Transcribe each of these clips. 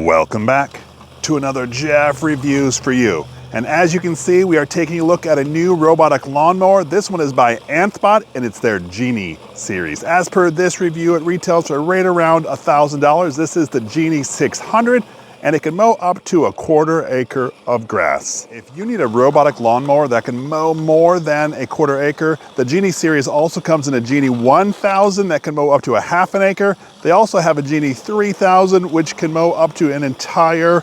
Welcome back to another Jeff Reviews for you. And as you can see, we are taking a look at a new robotic lawnmower. This one is by Anthbot and it's their Genie series. As per this review, it retails for right around $1,000. This is the Genie 600 and it can mow up to a 1/4 acre of grass. If you need a robotic lawnmower that can mow more than a 1/4 acre, the Genie series also comes in a Genie 1000 that can mow up to a 1/2 acre. They also have a Genie 3000 which can mow up to an entire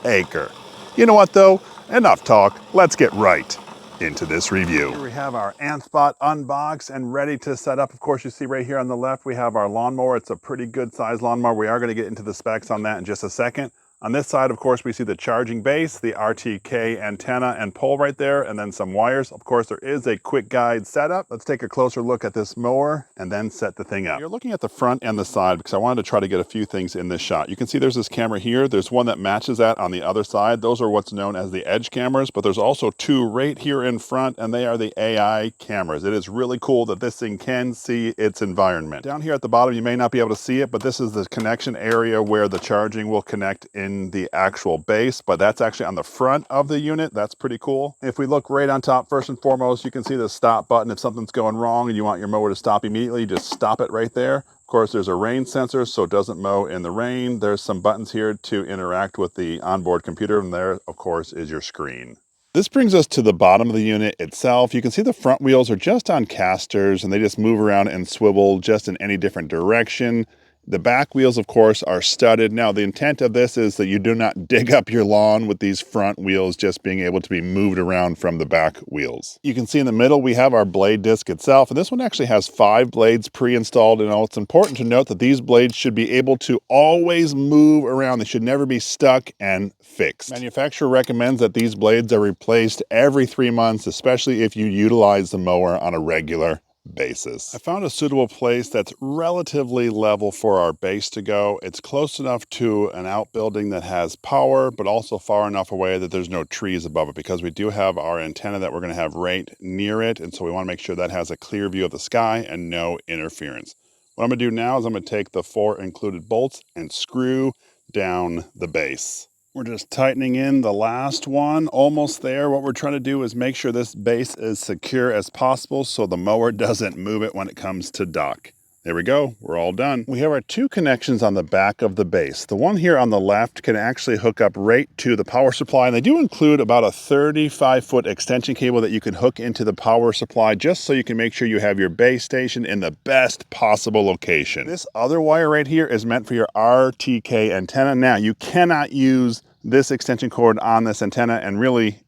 acre. You know what though? Enough talk, let's get right into this review. Here we have our Anthbot unboxed and ready to set up. Of course, you see right here on the left, we have our lawnmower. It's a pretty good size lawnmower. We are going to get into the specs on that in just a second. On this side, of course, we see the charging base, the RTK antenna and pole right there, and then some wires. Of course, there is a quick guide setup. Let's take a closer look at this mower and then set the thing up. You're looking at the front and the side because I wanted to try to get a few things in this shot. You can see there's this camera here. There's one that matches that on the other side. Those are what's known as the edge cameras, but there's also two right here in front, and they are the AI cameras. It is really cool that this thing can see its environment. Down here at the bottom, you may not be able to see it, but this is the connection area where the charging will connect in the actual base, but that's actually on the front of the unit. That's pretty cool. If we look right on top, first and foremost, you can see the stop button. If something's going wrong and you want your mower to stop immediately, just stop it right there. Of course, there's a rain sensor, so it doesn't mow in the rain. There's some buttons here to interact with the onboard computer, and there, of course, is your screen. This brings us to the bottom of the unit itself. You can see the front wheels are just on casters, and they just move around and swivel just in any different direction. The back wheels, of course, are studded. Now, the intent of this is that you do not dig up your lawn with these front wheels just being able to be moved around from the back wheels. You can see in the middle, we have our blade disc itself, and this one actually has 5 blades pre-installed. And it's important to note that these blades should be able to always move around. They should never be stuck and fixed. Manufacturer recommends that these blades are replaced every 3 months, especially if you utilize the mower on a regular basis. I found a suitable place that's relatively level for our base to go. It's close enough to an outbuilding that has power, but also far enough away that there's no trees above it, because we do have our antenna that we're going to have right near it, and so we want to make sure that has a clear view of the sky and no interference. What I'm going to do now is I'm going to take the 4 included bolts and screw down the base. We're just tightening in the last one, almost there. What we're trying to do is make sure this base is secure as possible so the mower doesn't move it when it comes to dock. There we go, we're all done. We have our 2 connections on the back of the base. The one here on the left can actually hook up right to the power supply, and they do include about a 35-foot extension cable that you can hook into the power supply just so you can make sure you have your base station in the best possible location. This other wire right here is meant for your RTK antenna. Now, you cannot use this extension cord on this antenna, and really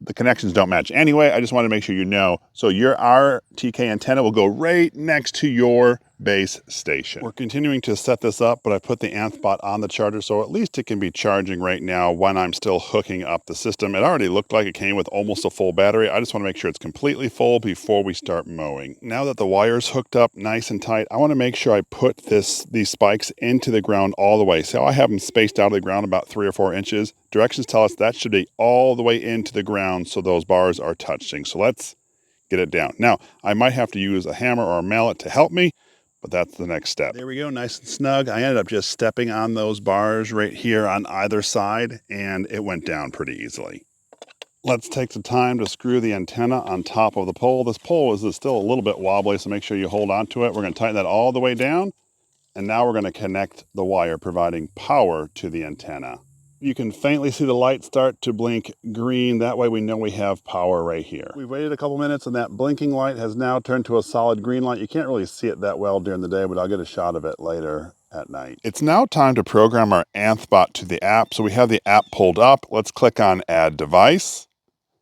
the connections don't match anyway. I just want to make sure you know. So your RTK antenna will go right next to your base station. We're continuing to set this up, but I put the Anthbot on the charger, so at least it can be charging right now when I'm still hooking up the system. It already looked like it came with almost a full battery. I just want to make sure it's completely full before we start mowing. Now that the wire's hooked up nice and tight, I want to make sure I put these spikes into the ground all the way. So I have them spaced out of the ground about 3 or 4 inches. Directions tell us that should be all the way into the ground so those bars are touching. So let's get it down. Now, I might have to use a hammer or a mallet to help me, but that's the next step. There we go, nice and snug. I ended up just stepping on those bars right here on either side, and it went down pretty easily. Let's take the time to screw the antenna on top of the pole. This pole is still a little bit wobbly, so make sure you hold on to it. We're going to tighten that all the way down, and now we're going to connect the wire, providing power to the antenna. You can faintly see the light start to blink green. That way we know we have power right here. We've waited a couple minutes and that blinking light has now turned to a solid green light. You can't really see it that well during the day, but I'll get a shot of it later at night. It's now time to program our Anthbot to the app. So we have the app pulled up. Let's click on Add Device.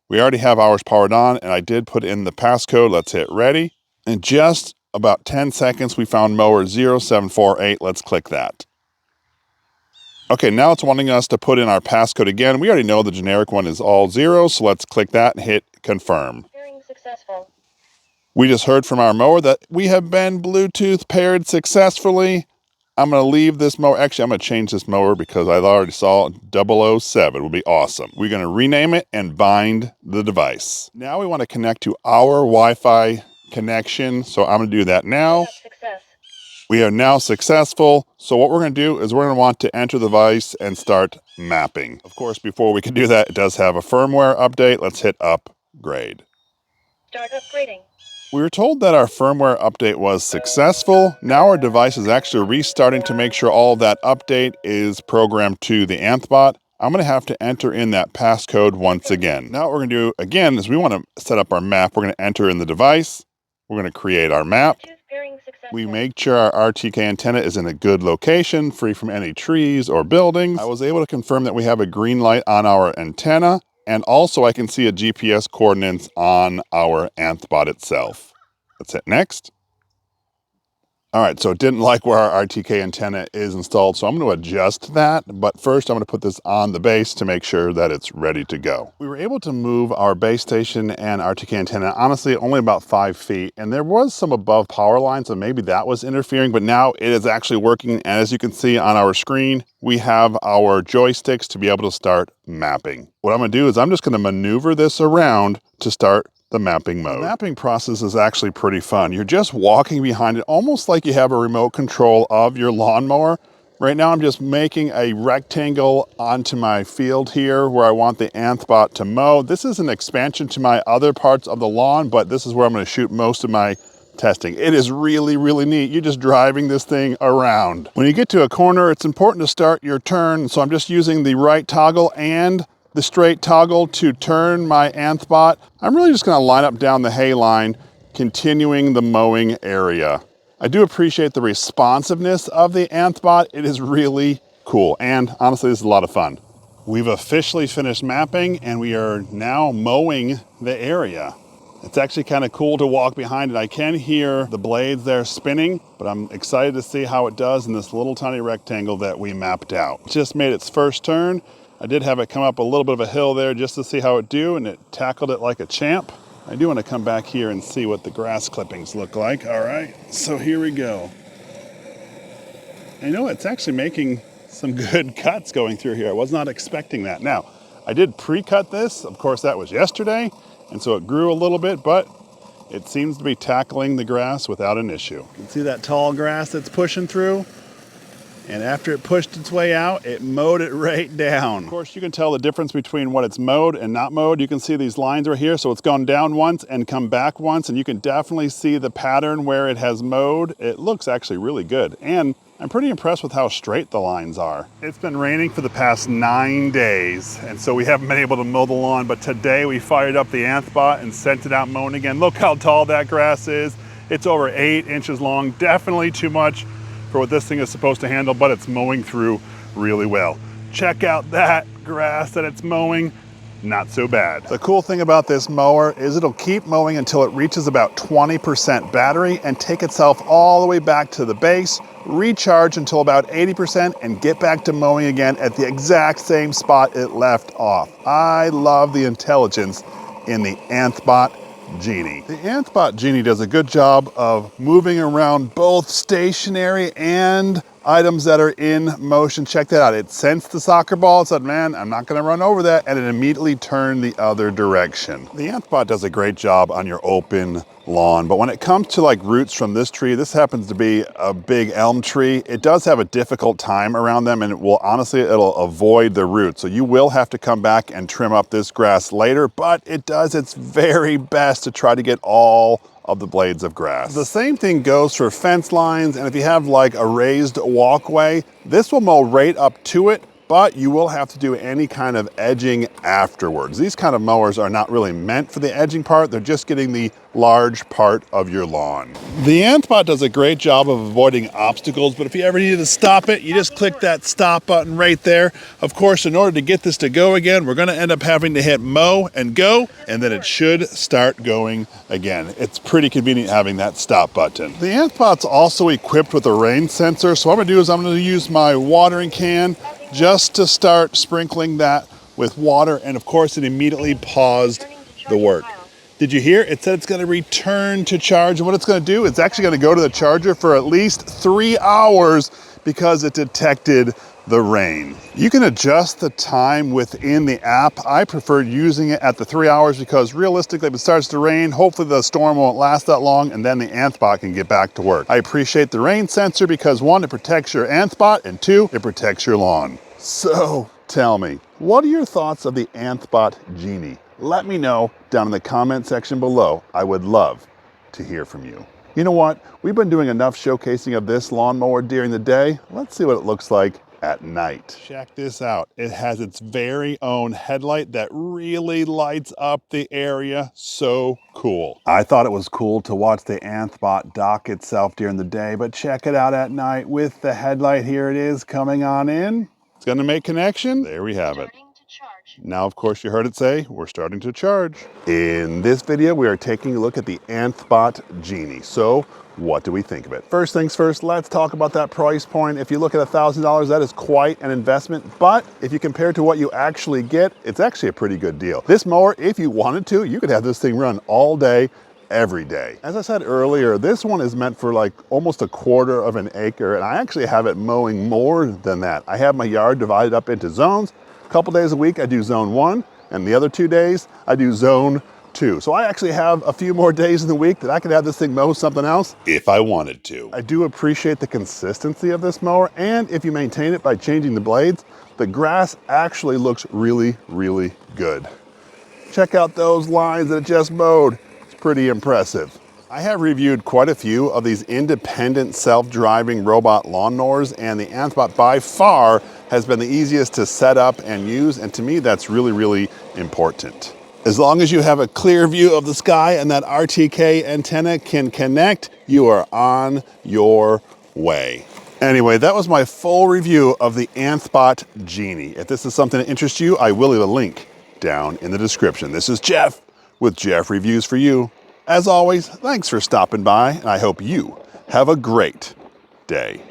We already have ours powered on, and I did put in the passcode. Let's hit Ready. In just about 10 seconds, we found mower 0748. Let's click that. Okay, now it's wanting us to put in our passcode again. We already know the generic one is all 0, so let's click that and hit confirm. Pairing successful. We just heard from our mower that we have been Bluetooth paired successfully. I'm going to leave this mower. Actually, I'm going to change this mower because I already saw 007. It would be awesome. We're going to rename it and bind the device. Now we want to connect to our Wi-Fi connection, so I'm going to do that now. Success. We are now successful. So what we're going to do is we're going to want to enter the device and start mapping. Of course, before we can do that, it does have a firmware update. Let's hit upgrade. Start upgrading. We were told that our firmware update was successful. Now our device is actually restarting to make sure all of that update is programmed to the Anthbot. I'm going to have to enter in that passcode once again. Now what we're going to do again is we want to set up our map. We're going to enter in the device. We're going to create our map. We make sure our RTK antenna is in a good location, free from any trees or buildings. I was able to confirm that we have a green light on our antenna, and also I can see a GPS coordinates on our Anthbot itself. Let's hit next. All right, so it didn't like where our RTK antenna is installed, so I'm going to adjust that. But first, I'm going to put this on the base to make sure that it's ready to go. We were able to move our base station and RTK antenna, honestly, only about 5 feet. And there was some above power lines, so maybe that was interfering, but now it is actually working. And as you can see on our screen, we have our joysticks to be able to start mapping. What I'm going to do is I'm just going to maneuver this around to start the mapping mode. The mapping process is actually pretty fun. You're just walking behind it, almost like you have a remote control of your lawnmower. Right now I'm just making a rectangle onto my field here where I want the Anthbot to mow. This is an expansion to my other parts of the lawn, but this is where I'm going to shoot most of my testing. It is really, really neat. You're just driving this thing around. When you get to a corner, it's important to start your turn. So I'm just using the right toggle and the straight toggle to turn my Anthbot. I'm really just going to line up down the hay line, continuing the mowing area. I do appreciate the responsiveness of the Anthbot. It is really cool, and honestly, this is a lot of fun. We've officially finished mapping, and we are now mowing the area. It's actually kind of cool to walk behind it. I can hear the blades there spinning, but I'm excited to see how it does in this little tiny rectangle that we mapped out. It just made its first turn. I did have it come up a little bit of a hill there just to see how it do, and it tackled it like a champ. I do want to come back here and see what the grass clippings look like. All right, so here we go. I know it's actually making some good cuts going through here. I was not expecting that. Now, I did pre-cut this. Of course, that was yesterday, and so it grew a little bit, but it seems to be tackling the grass without an issue. You can see that tall grass that's pushing through. And after it pushed its way out, it mowed it right down. Of course, you can tell the difference between what it's mowed and not mowed. You can see these lines right here. So it's gone down once and come back once. And you can definitely see the pattern where it has mowed. It looks actually really good. And I'm pretty impressed with how straight the lines are. It's been raining for the past 9 days. And so we haven't been able to mow the lawn. But today we fired up the Anthbot and sent it out mowing again. Look how tall that grass is. It's over 8 inches long. Definitely too much for what this thing is supposed to handle, but it's mowing through really well. Check out that grass that it's mowing. Not so bad. The cool thing about this mower is it'll keep mowing until it reaches about 20% battery and take itself all the way back to the base, recharge until about 80%, and get back to mowing again at the exact same spot it left off. I love the intelligence in the Anthbot Genie. The Anthbot Genie does a good job of moving around both stationary and items that are in motion. Check that out. It sensed the soccer ball and said, man, I'm not going to run over that, and it immediately turned the other direction. The Anthbot does a great job on your open lawn, but when it comes to like roots from this tree, this happens to be a big elm tree, it does have a difficult time around them, and it'll avoid the roots. So you will have to come back and trim up this grass later, but it does its very best to try to get all of the blades of grass. The same thing goes for fence lines, and if you have like a raised walkway, this will mow right up to it, but you will have to do any kind of edging afterwards. These kind of mowers are not really meant for the edging part, they're just getting the large part of your lawn. The Anthbot does a great job of avoiding obstacles, but if you ever need to stop it, you just click that stop button right there. Of course, in order to get this to go again, we're gonna end up having to hit mow and go, and then it should start going again. It's pretty convenient having that stop button. The Anthbot's also equipped with a rain sensor, so what I'm gonna do is I'm gonna use my watering can just to start sprinkling that with water, and of course it immediately paused the work. Did you hear? It said it's going to return to charge, and what it's going to do, it's actually going to go to the charger for at least 3 hours because it detected the rain. You can adjust the time within the app. I prefer using it at the 3 hours because realistically, if it starts to rain, hopefully the storm won't last that long and then the Anthbot can get back to work. I appreciate the rain sensor because 1, it protects your Anthbot, and 2, it protects your lawn. So tell me, what are your thoughts of the Anthbot Genie? Let me know down in the comment section below. I would love to hear from you. You know what? We've been doing enough showcasing of this lawnmower during the day. Let's see what it looks like at night. Check this out. It has its very own headlight that really lights up the area. So cool. I thought it was cool to watch the Anthbot dock itself during the day, but check it out at night with the headlight. Here it is coming on in. It's going to make connection. There we have it. Now, of course, you heard it say, we're starting to charge. In this video, we are taking a look at the Anthbot Genie. So what do we think of it? First things first, let's talk about that price point. If you look at $1,000, that is quite an investment. But if you compare it to what you actually get, it's actually a pretty good deal. This mower, if you wanted to, you could have this thing run all day, every day. As I said earlier, this one is meant for like almost 1/4 of an acre, and I actually have it mowing more than that. I have my yard divided up into zones. A couple days a week I do zone 1, and the other 2 days I do zone 2. So I actually have a few more days in the week that I could have this thing mow something else if I wanted to. I do appreciate the consistency of this mower, and if you maintain it by changing the blades, the grass actually looks really, really good. Check out those lines that it just mowed. It's pretty impressive. I have reviewed quite a few of these independent self-driving robot lawnmowers, and the Anthbot by far has been the easiest to set up and use, and to me that's really, really important. As long as you have a clear view of the sky and that RTK antenna can connect, you are on your way. Anyway, that was my full review of the Anthbot Genie. If this is something that interests you, I will leave a link down in the description. This is Jeff with Jeff Reviews for You. As always, thanks for stopping by, and I hope you have a great day.